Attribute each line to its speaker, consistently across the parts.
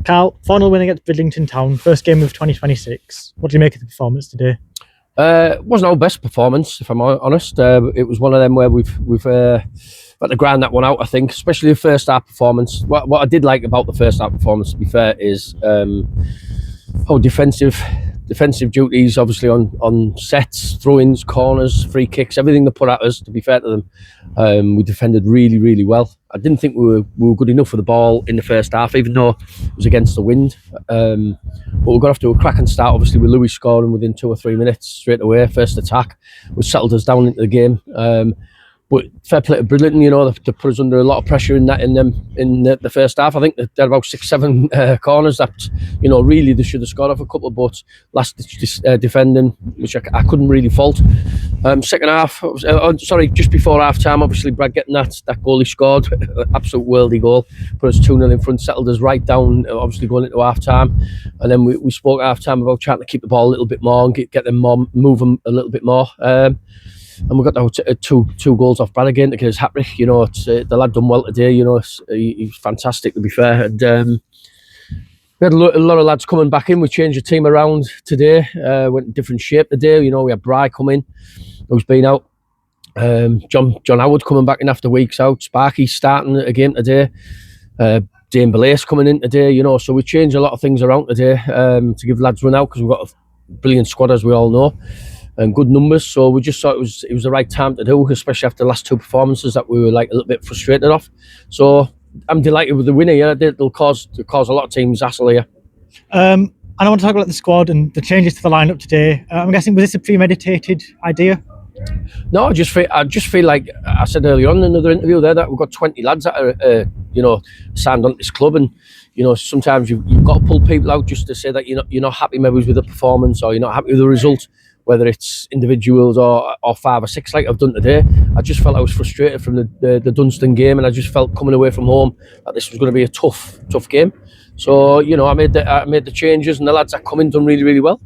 Speaker 1: Carl, 4-0 win against Bridlington Town, first game of 2026. What do you make of the performance today?
Speaker 2: It wasn't our best performance, if I'm honest. It was one of them where we've got to grind that one out, I think, especially the first half performance. What I did like about the first half performance, to be fair, is how defensive duties, obviously on sets, throw-ins, corners, free kicks, everything they put at us, to be fair to them. We defended really, really well. I didn't think we were good enough for the ball in the first half, even though it was against the wind. But we got off to a cracking start, obviously, with Louis scoring within 2 or 3 minutes straight away, first attack, which settled us down into the game. But fair play to Bridlington, you know, they put us under a lot of pressure in the first half. I think they had about 6-7 corners that, you know, really they should have scored off a couple, but last defending, which I couldn't really fault. Second half, just before half time, obviously Brad getting that goal he scored, absolute worldy goal, put us 2-0 in front, settled us right down, obviously going into half time. And then we spoke at half time about trying to keep the ball a little bit more and get them more, move them a little bit more. And we got two goals off Brad again to get his hat-trick. You know, the lad done well today. You know, he's fantastic, to be fair. And we had a lot of lads coming back in. We changed the team around today. Went in different shape today. You know, we had Bry come in, who's been out. John Howard coming back in after weeks out. Sparky starting again today. Dane Belace coming in today. You know, so we changed a lot of things around today to give lads run out, because we've got a brilliant squad, as we all know. And good numbers, so we just thought it was the right time to do, especially after the last 2 performances that we were like a little bit frustrated off. So I'm delighted with the winner. Yeah, it'll cause a lot of teams hassle here.
Speaker 1: And I want to talk about the squad and the changes to the lineup today. I'm guessing, was this a premeditated idea?
Speaker 2: No, I just feel like I said earlier on in another interview there that we've got 20 lads that are you know, signed on this club, and you know, sometimes you've got to pull people out just to say that you're not happy maybe with the performance, or you're not happy with the result, whether it's individuals or 5 or 6 like I've done today. I just felt I was frustrated from the Dunstan game, and I just felt coming away from home that this was going to be a tough game. So, you know, I made the changes, and the lads that come in done really, really well.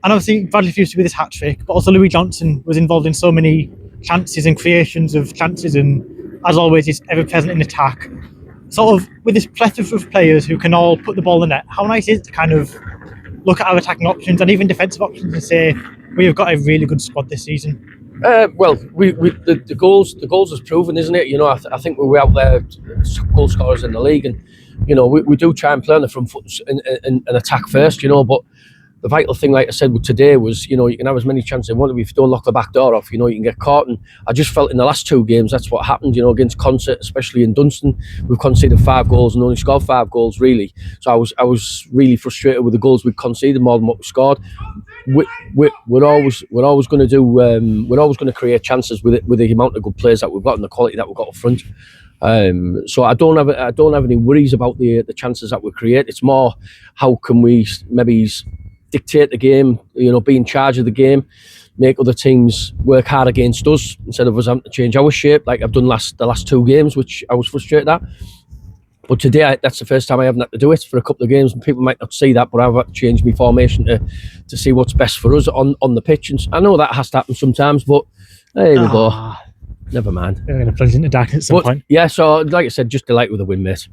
Speaker 1: And obviously Bradley used to be this hat-trick, but also Louis Johnson was involved in so many chances and creations of chances, and as always is ever present in attack. Sort of with this plethora of players who can all put the ball in the net, how nice is it to kind of look at our attacking options and even defensive options and say we have got a really good squad this season?
Speaker 2: Well, the goals has proven, isn't it? You know, I think we're out there goal scorers in the league, and you know, we do try and play on the front foot and attack first, you know, but the vital thing, like I said, with today was, you know, you can have as many chances as you want. If you don't lock the back door off, you know, you can get caught. And I just felt in the last 2 games, that's what happened, you know, against Concert, especially in Dunstan. We've conceded 5 goals and only scored 5 goals, really. So I was really frustrated with the goals we conceded more than what we scored. We're always going to create chances with the amount of good players that we've got and the quality that we've got up front. So I don't have any worries about the chances that we create. It's more, how can we maybe dictate the game, you know, be in charge of the game, make other teams work hard against us instead of us having to change our shape like I've done the last 2 games, which I was frustrated at. But today, that's the first time I haven't had to do it for a couple of games, and people might not see that, but I've had to change my formation to see what's best for us on the pitch. And I know that has to happen sometimes, but there we go. Never mind.
Speaker 1: We're going to plunge into darkness at some point.
Speaker 2: Yeah, so like I said, just delighted with the win, mate.